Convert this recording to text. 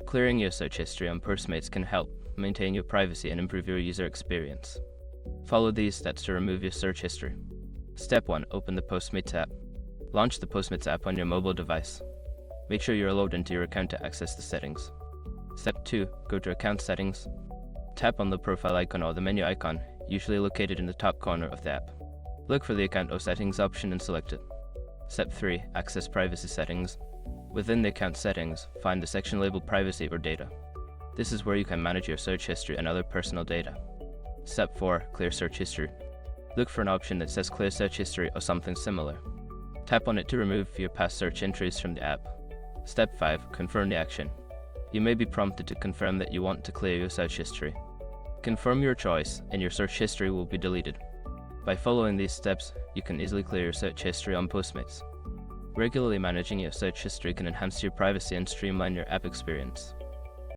Clearing your search history on Postmates can help maintain your privacy and improve your user experience. Follow these steps to remove your search history. Step 1. Open the Postmates app. Launch the Postmates app on your mobile device. Make sure you're logged into your account to access the settings. Step 2. Go to Account Settings. Tap on the profile icon or the menu icon, usually located in the top corner of the app. Look for the Account or Settings option and select it. Step 3. Access Privacy Settings. Within the account settings, find the section labeled Privacy or Data. This is where you can manage your search history and other personal data. Step 4. Clear Search History. Look for an option that says Clear Search History or something similar. Tap on it to remove your past search entries from the app. Step 5. Confirm the action. You may be prompted to confirm that you want to clear your search history. Confirm your choice, and your search history will be deleted. By following these steps, you can easily clear your search history on Postmates. Regularly managing your search history can enhance your privacy and streamline your app experience.